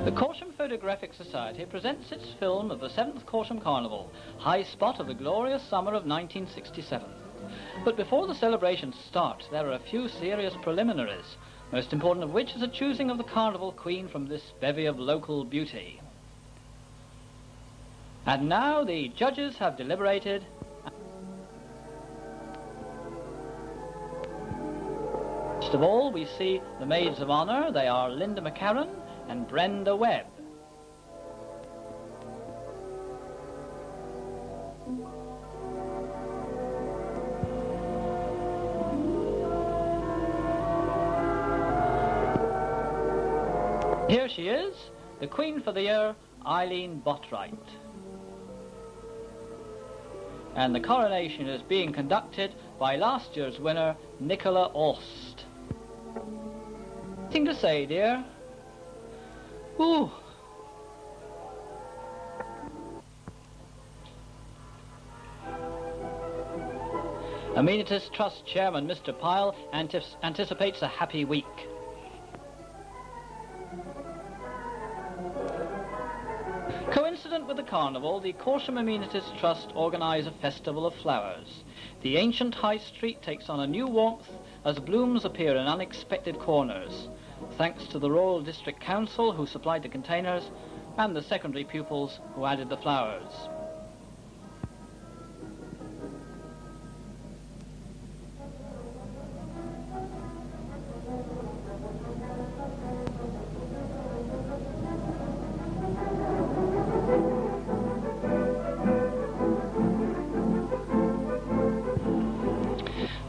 The Corsham Photographic Society presents its film of the 7th Corsham Carnival, high spot of the glorious summer of 1967. But before the celebrations start, there are a few serious preliminaries, most important of which is the choosing of the Carnival Queen from this bevy of local beauty. And now the judges have deliberated. First of all, we see the maids of honour. They are Linda McCarran and Brenda Webb. Here she is, the Queen for the year, Eileen Botwright. And the coronation is being conducted by last year's winner, Nicola Aust. Anything to say, dear? Ooh. Amenities Trust Chairman Mr. Pyle anticipates a happy week. Coincident with the carnival, the Corsham Amenities Trust organise a festival of flowers. The ancient high street takes on a new warmth as blooms appear in unexpected corners, thanks to the Royal District Council who supplied the containers and the secondary pupils who added the flowers.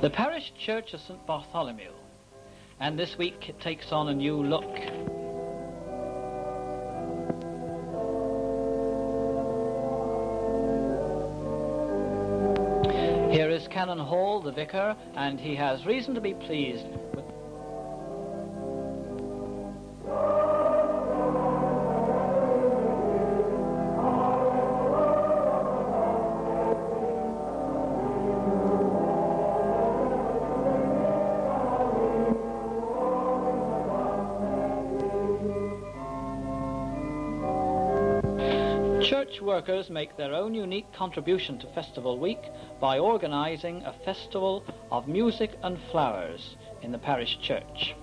The parish church of St. Bartholomew, and this week it takes on a new look. Here is Canon Hall, the vicar, and he has reason to be pleased with Church workers make their own unique contribution to Festival Week by organising a festival of music and flowers in the parish church.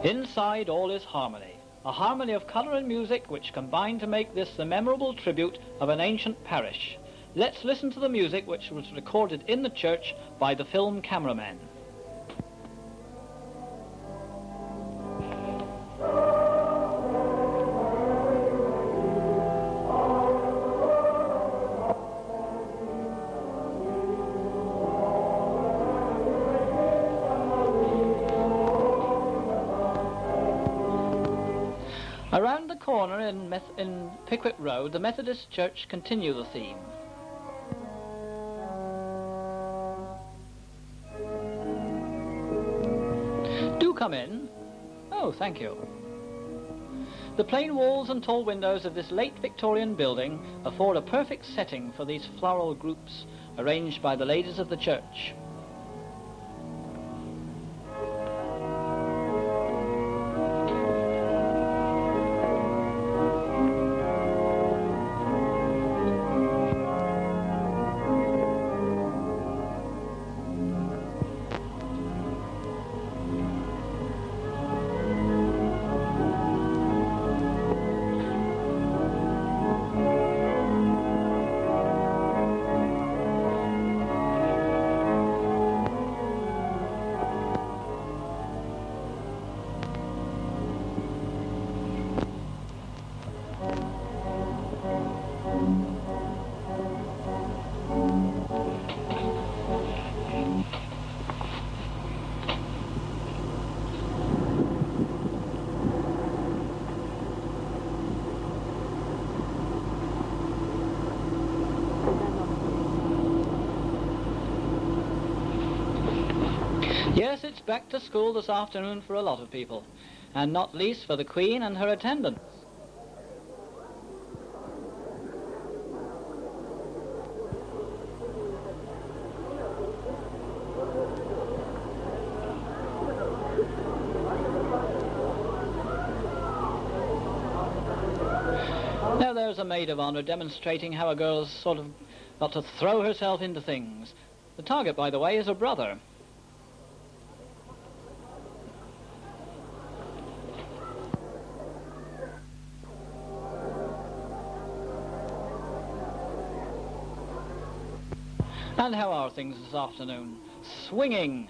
Inside all is harmony, a harmony of colour and music which combine to make this the memorable tribute of an ancient parish. Let's listen to the music which was recorded in the church by the film cameramen. Around the corner in Pickwick Road, the Methodist Church continue the theme. Do come in. Oh, thank you. The plain walls and tall windows of this late Victorian building afford a perfect setting for these floral groups arranged by the ladies of the church. Yes, it's back to school this afternoon for a lot of people, and not least for the Queen and her attendants. Now there's a maid of honour demonstrating how a girl's sort of got to throw herself into things. The target, by the way, is her brother. And how are things this afternoon? Swinging!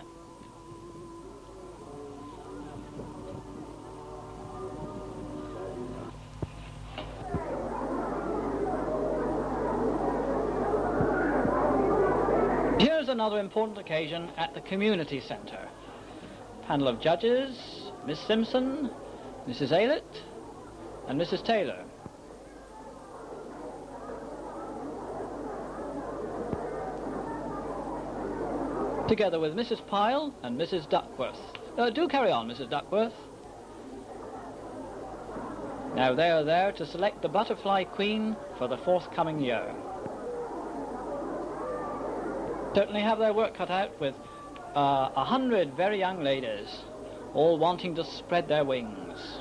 Here's another important occasion at the community centre. Panel of judges, Miss Simpson, Mrs. Aylett and Mrs. Taylor. Together with Mrs. Pyle and Mrs. Duckworth. Do carry on, Mrs. Duckworth. Now they are there to select the butterfly queen for the forthcoming year. Certainly have their work cut out with 100 very young ladies, all wanting to spread their wings.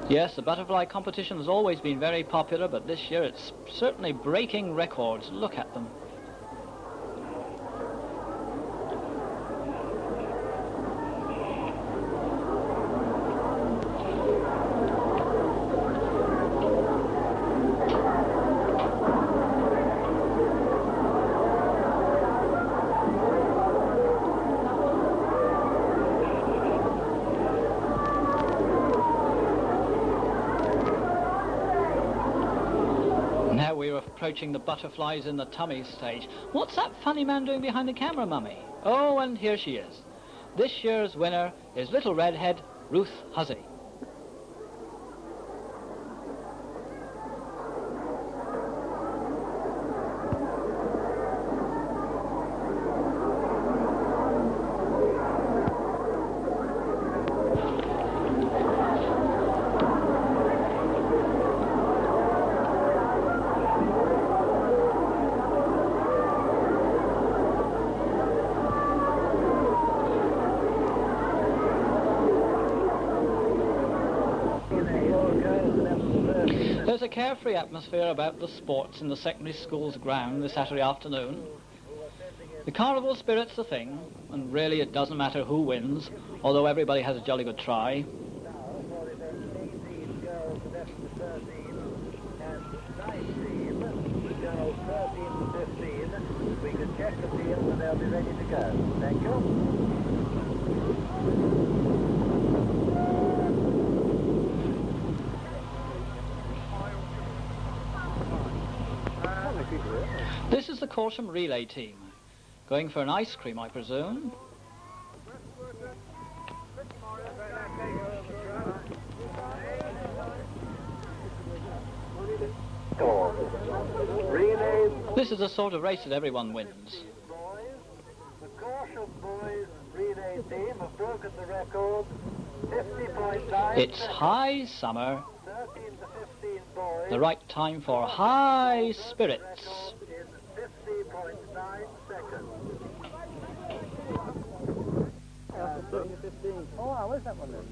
Yes, the butterfly competition has always been very popular, but this year it's certainly breaking records. Look at them. Now we're approaching the butterflies in the tummy stage. What's that funny man doing behind the camera, Mummy? Oh, and here she is. This year's winner is little redhead Ruth Hussey. There's a carefree atmosphere about the sports in the secondary school's ground this Saturday afternoon. The carnival spirit's the thing, and really it doesn't matter who wins, although everybody has a jolly good try. We can check the field and they'll be ready to go. Thank you. This is the Corsham relay team. Going for an ice cream, I presume. This is the sort of race that everyone wins. The Corsham boys relay team have broken the record. 50.9. It's high summer. 13 to 15 boys. The right time for high spirits. In 50.9 seconds. Oh, where's that one then?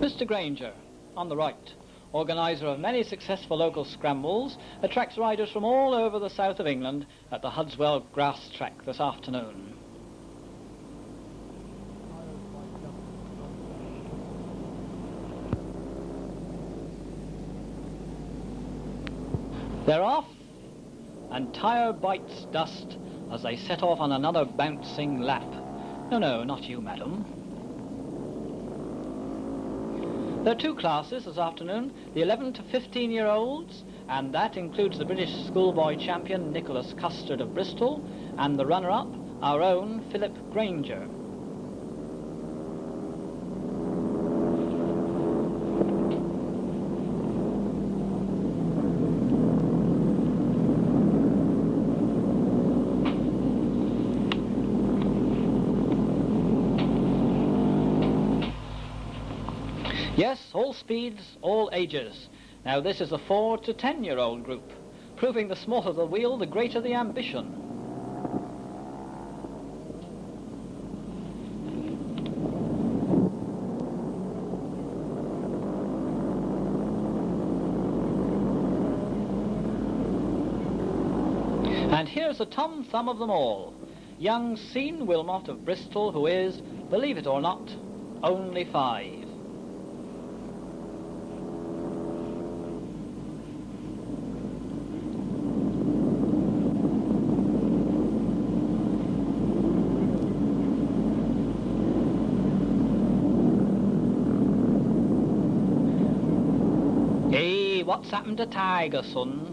Mr. Granger, on the right, organiser of many successful local scrambles, attracts riders from all over the south of England at the Hudswell grass track this afternoon. They're off, and tyre bites dust as they set off on another bouncing lap. No, not you, madam. There are two classes this afternoon, the 11 to 15-year-olds, and that includes the British schoolboy champion Nicholas Custard of Bristol, and the runner-up, our own Philip Granger. Yes, all speeds, all ages. Now this is a 4 to 10-year-old group, proving the smaller the wheel, the greater the ambition. And here's the Tom Thumb of them all, young Sean Wilmot of Bristol, who is, believe it or not, only 5. Hey, what's happened to Tiger, son?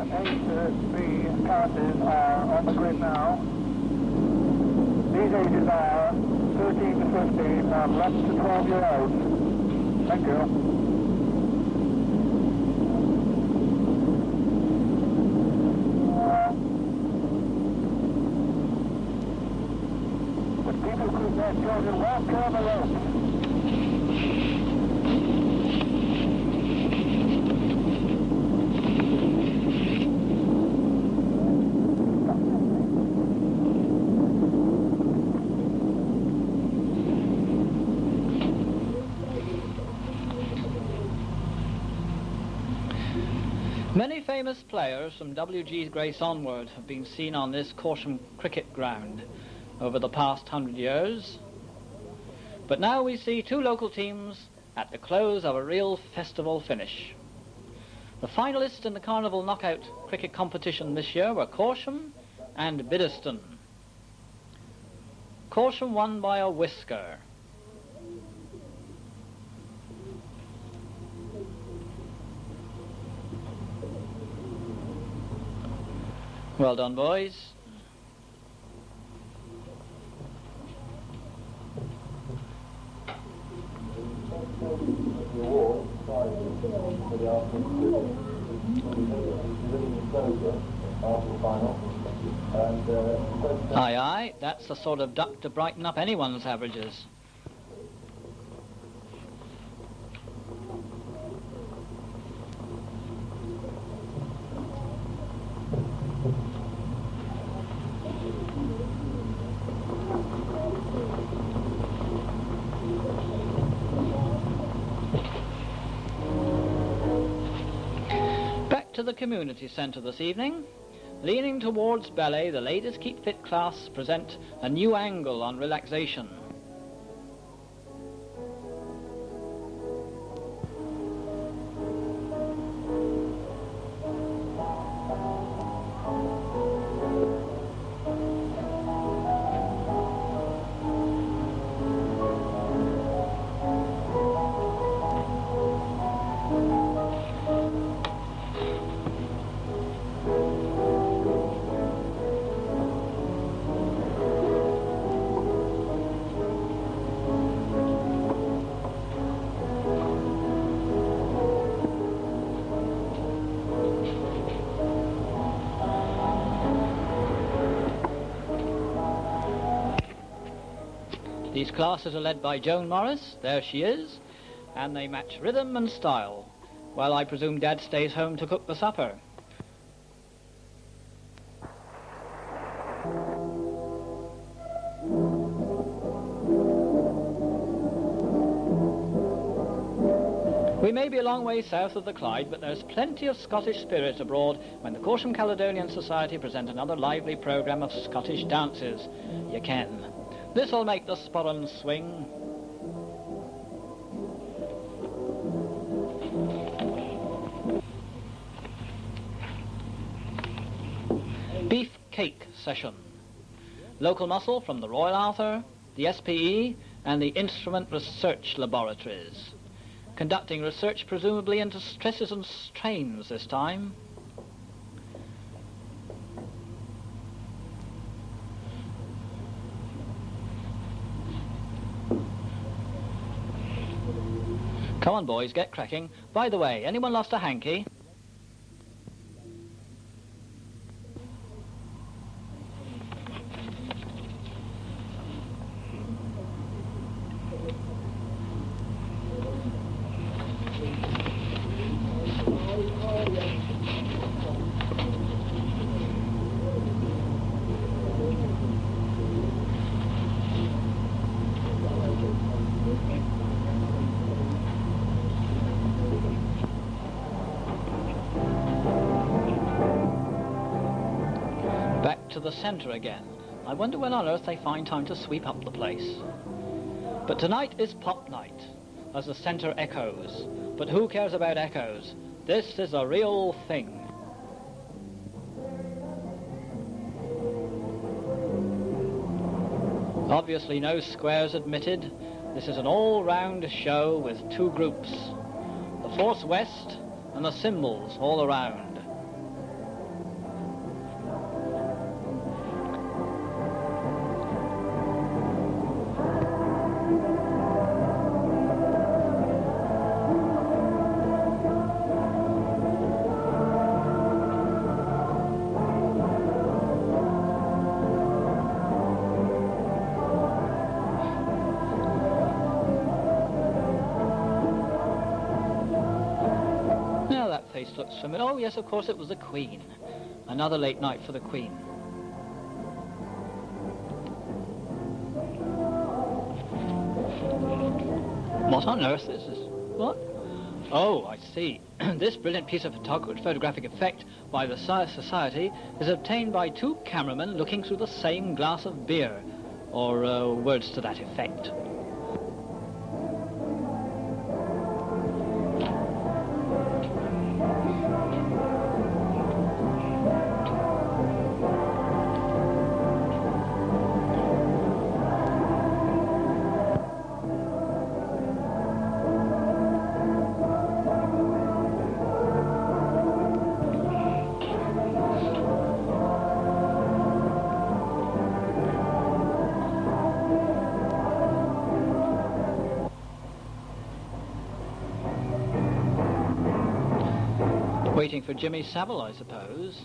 And the classes are on the grid now. These ages are 13 to 15 and up to 12-year-olds. Thank you. The people could not go to walk down the road. Many famous players from W.G. Grace onward have been seen on this Corsham cricket ground over the past 100 years. But now we see 2 local teams at the close of a real festival finish. The finalists in the Carnival knockout cricket competition this year were Corsham and Biddiston. Corsham won by a whisker. Well done, boys. Aye, aye, that's the sort of duck to brighten up anyone's averages. To the community centre this evening. Leaning towards ballet, the Ladies Keep Fit class present a new angle on relaxation. These classes are led by Joan Morris, there she is, and they match rhythm and style, while I presume Dad stays home to cook the supper. We may be a long way south of the Clyde, but there's plenty of Scottish spirit abroad when the Corsham Caledonian Society present another lively programme of Scottish dances. You can. This'll make the sporran swing. Beef cake session. Local muscle from the Royal Arthur, the SPE and the Instrument Research Laboratories. conducting research presumably into stresses and strains this time. Come on, boys, get cracking. By the way, anyone lost a hanky? To the centre again. I wonder when on earth they find time to sweep up the place. But tonight is pop night, as the centre echoes. But who cares about echoes? This is a real thing. Obviously no squares admitted. This is an all-round show with two groups. The Force West and the Symbols all around. Looks familiar. Oh yes, of course it was the Queen. Another late night for the Queen. What on earth is this? What? Oh, I see. This brilliant piece of photographic effect by the Society is obtained by two cameramen looking through the same glass of beer, or words to that effect. Waiting for Jimmy Savile, I suppose.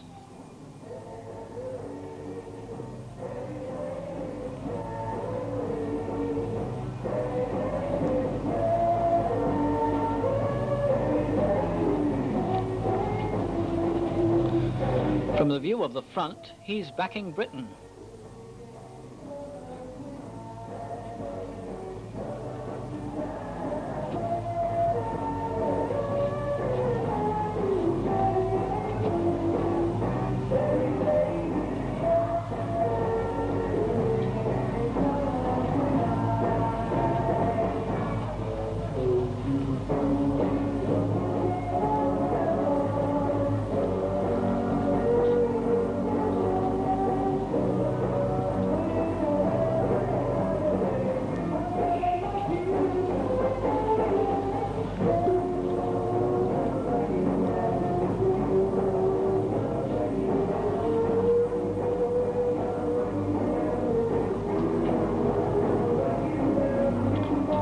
From the view of the front, he's backing Britain.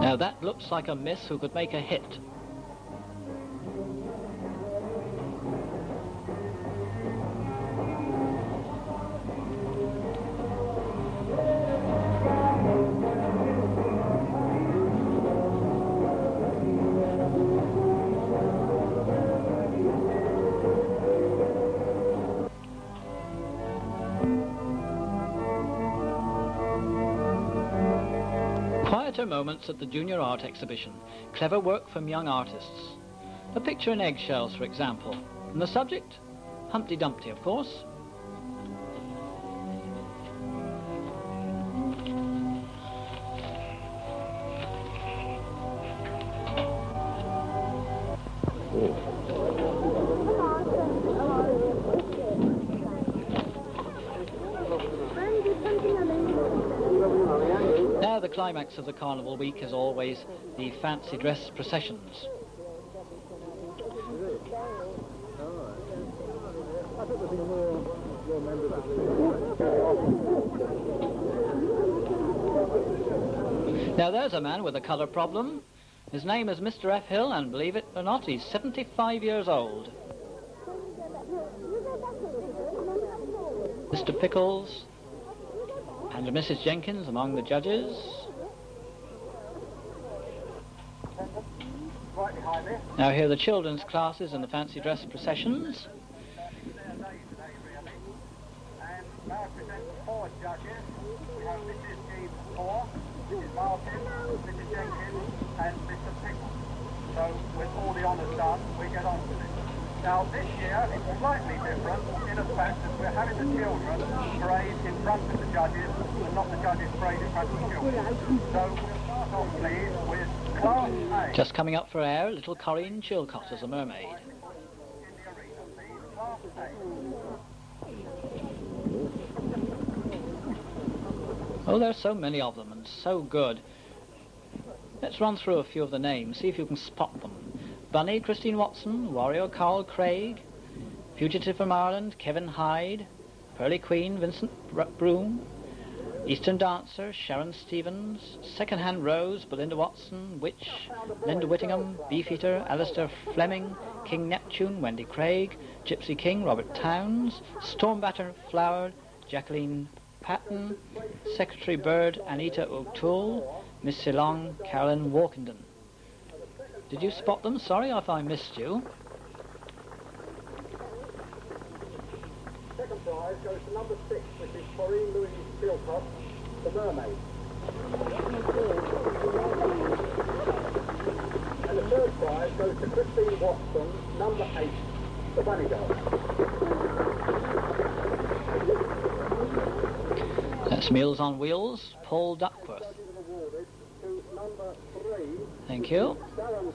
Now that looks like a miss who could make a hit. Moments at the Junior Art Exhibition. Clever work from young artists. A picture in eggshells, for example. And the subject? Humpty Dumpty, of course. Now the climax of the Carnival week is always the fancy dress processions. Now there's a man with a colour problem. His name is Mr. F. Hill, and believe it or not, he's 75 years old. Mr. Pickles and Mrs. Jenkins among the judges. Now here are the children's classes in the fancy dress processions. And now I present 4 judges. We have Mrs. G. Moore, Mrs. Martin, Mrs. Jenkins, and Mr. Pickles. So with all the honours done, we get on with it. Now this year it's slightly different in the fact that we're having the children parade in front of the judges and not the judges parade in front of the children. So we'll start off please with Class A. Just coming up for air, little Corinne Chilcott as a mermaid. In the arena please, Class A. Oh, there's so many of them and so good. Let's run through a few of the names, see if you can spot them. Bunny, Christine Watson, Warrior Carl Craig, Fugitive from Ireland, Kevin Hyde, Pearly Queen, Vincent Broom, Eastern Dancer, Sharon Stevens, Second Hand Rose, Belinda Watson, Witch, Linda Whittingham, Beefeater, Alistair Fleming, King Neptune, Wendy Craig, Gypsy King, Robert Towns, Stormbatter Flower, Jacqueline Patton, Secretary Bird, Anita O'Toole, Miss Ceylon, Carolyn Walkenden. Did you spot them? Sorry if I missed you. Second prize goes to number 6, which is Corinne Louise Philpott, the mermaid. And the third prize goes to Christine Watson, number 8, the bunny girl. That's Meals on Wheels, Paul Duckworth. Thank you.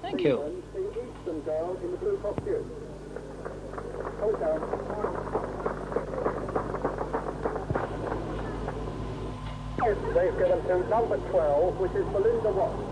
Thank you. The Eastern girl in the blue costume. Hold down. They've given to number 12, which is Belinda Watson.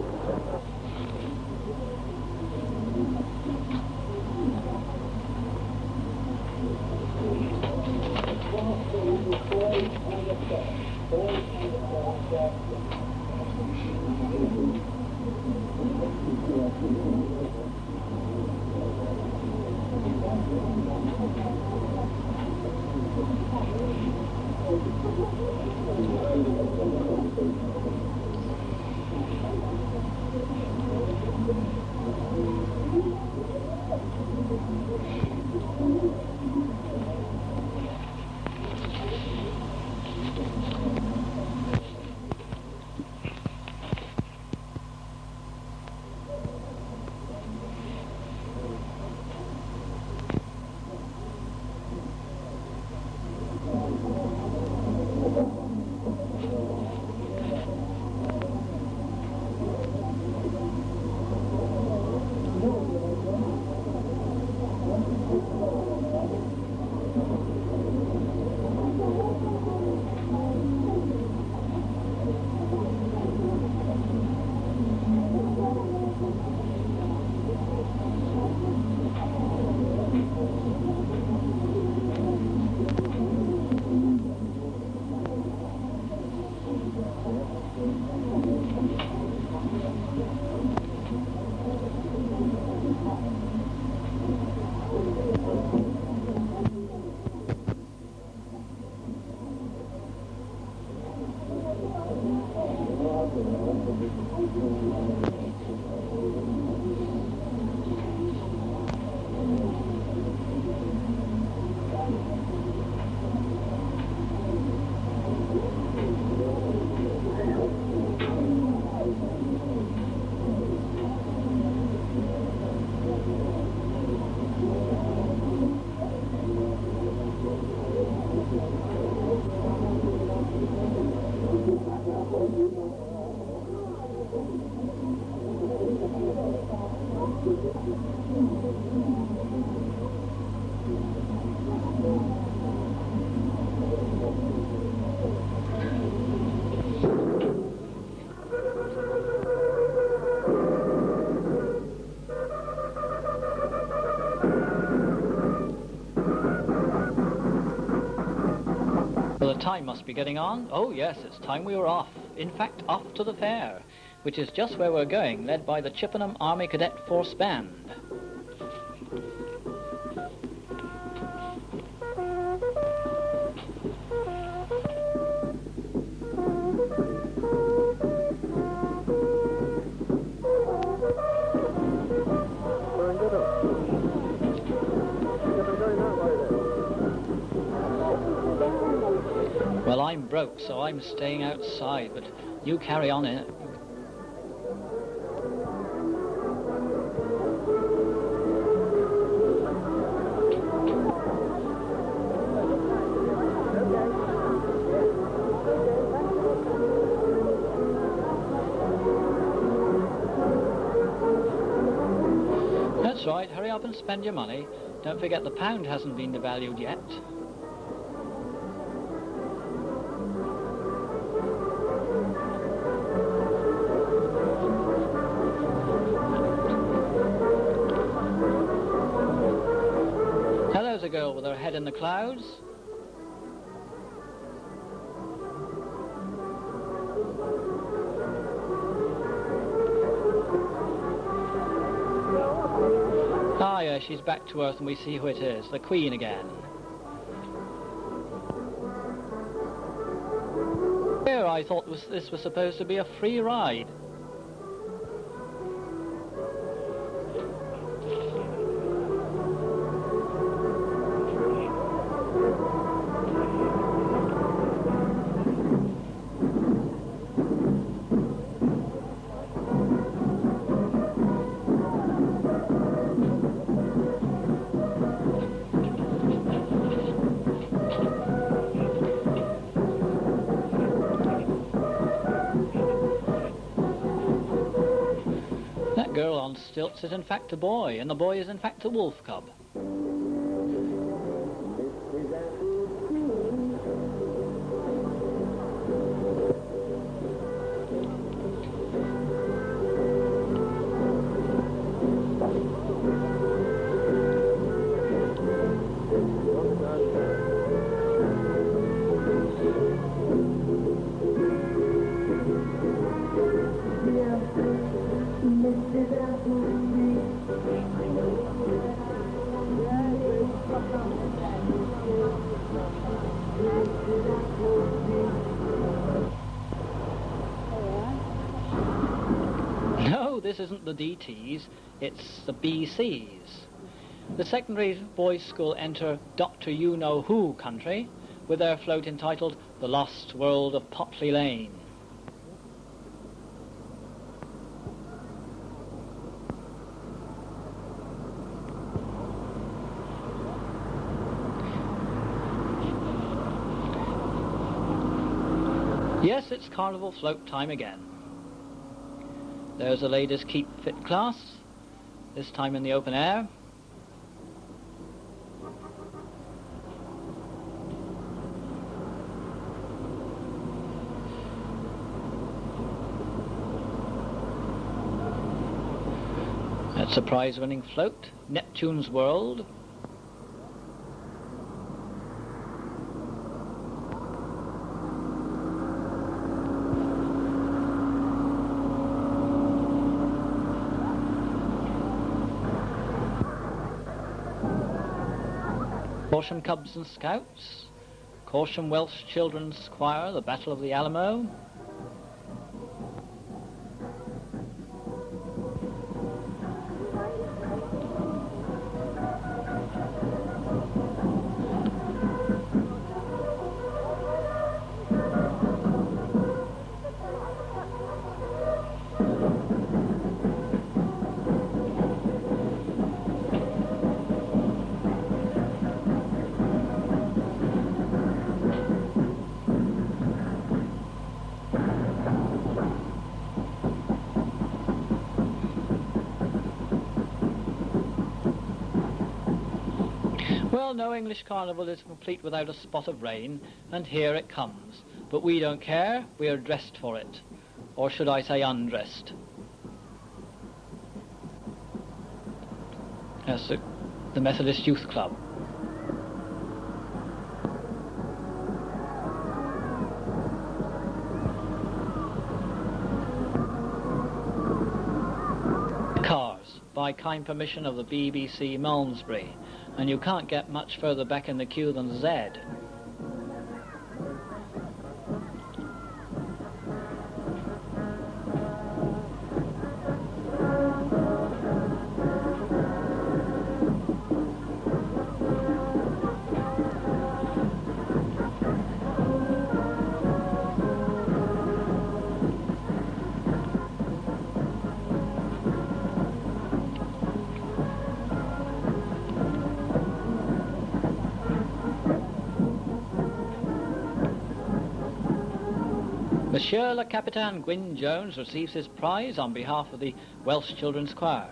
Time must be getting on. Oh yes, it's time we were off. In fact, off to the fair, which is just where we're going, led by the Chippenham Army Cadet Force Band. Well, I'm broke, so I'm staying outside, but you carry on in it. That's right, hurry up and spend your money. Don't forget the pound hasn't been devalued yet. There's a girl with her head in the clouds. Ah, yeah, she's back to earth and we see who it is, the Queen again. Here, I thought this was supposed to be a free ride. That girl on stilts is in fact a boy, and the boy is in fact a wolf cub. No, this isn't the DTs, it's the BCs. The secondary boys' school enter Dr. You-Know-Who country with their float entitled The Lost World of Potley Lane. Yes, it's carnival float time again. There's the ladies' keep fit class, this time in the open air. That's a prize-winning float, Neptune's World. Corsham Cubs and Scouts, Corsham Welsh Children's Choir, the Battle of the Alamo. Well, no English carnival is complete without a spot of rain, and here it comes. But we don't care, we are dressed for it. Or should I say undressed? That's the Methodist Youth Club. by kind permission of the BBC Malmesbury, and you can't get much further back in the queue than Z. Monsieur le Capitaine Gwyn Jones receives his prize on behalf of the Welsh Children's Choir.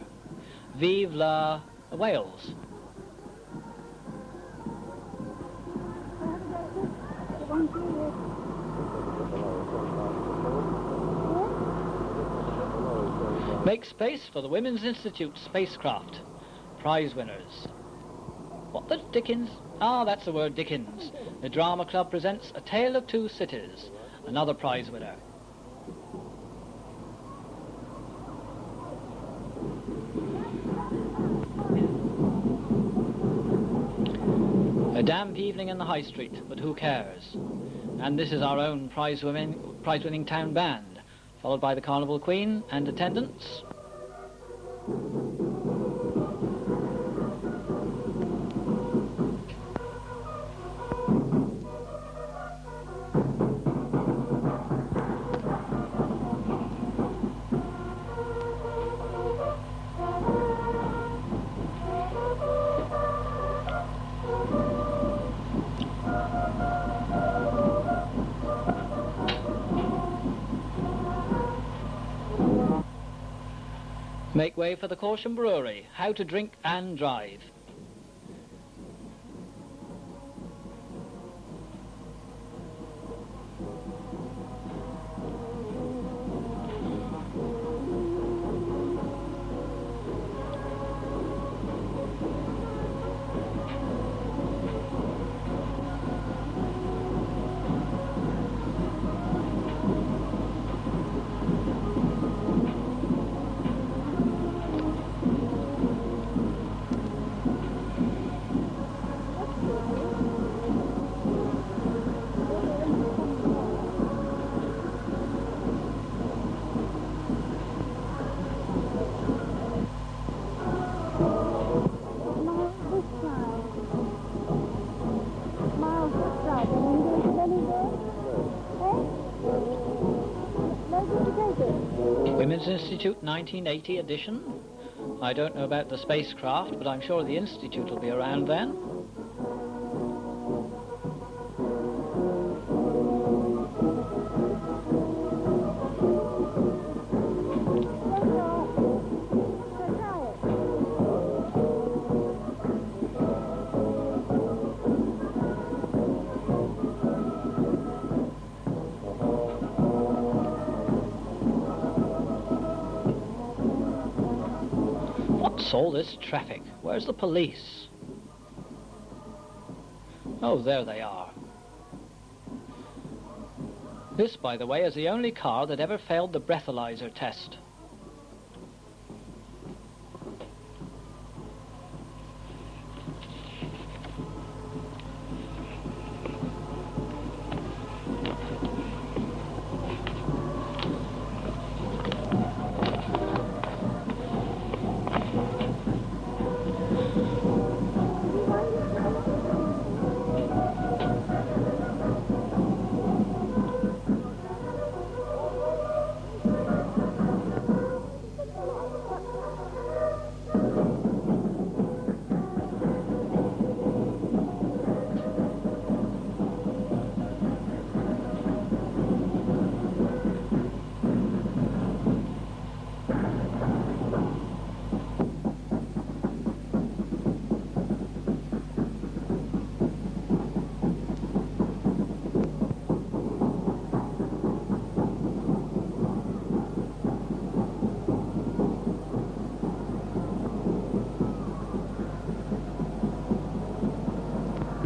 Vive la Wales! Make space for the Women's Institute spacecraft. Prize winners. What the Dickens? Ah, that's the word, Dickens. The Drama Club presents A Tale of Two Cities. Another prize winner. A damp evening in the High Street, but who cares? And this is our own prize-winning town band, followed by the Carnival Queen and attendants. Make way for the Corsham Brewery. How to drink and drive. Women's Institute 1980 edition. I don't know about the spacecraft, but I'm sure the Institute will be around then. What's all this traffic? Where's the police? Oh, there they are. This, by the way, is the only car that ever failed the breathalyzer test.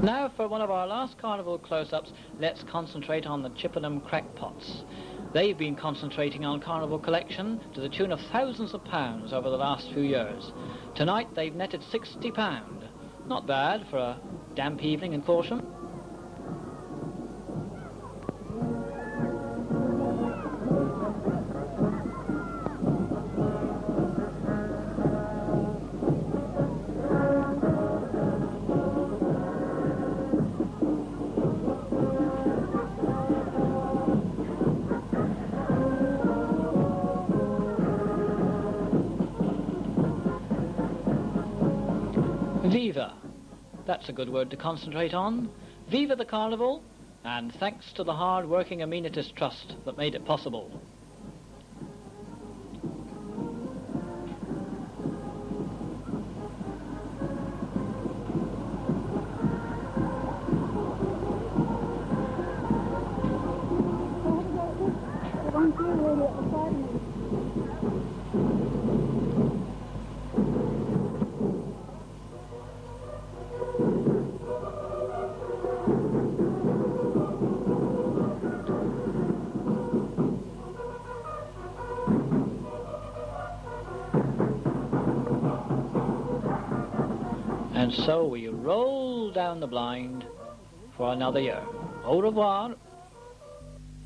Now for one of our last carnival close-ups, let's concentrate on the Chippenham crackpots. They've been concentrating on carnival collection to the tune of thousands of pounds over the last few years. Tonight they've netted £60. Not bad for a damp evening in Corsham. Viva! That's a good word to concentrate on. Viva the Carnival, and thanks to the hard-working Amenities Trust that made it possible. And so we roll down the blind for another year. Au revoir.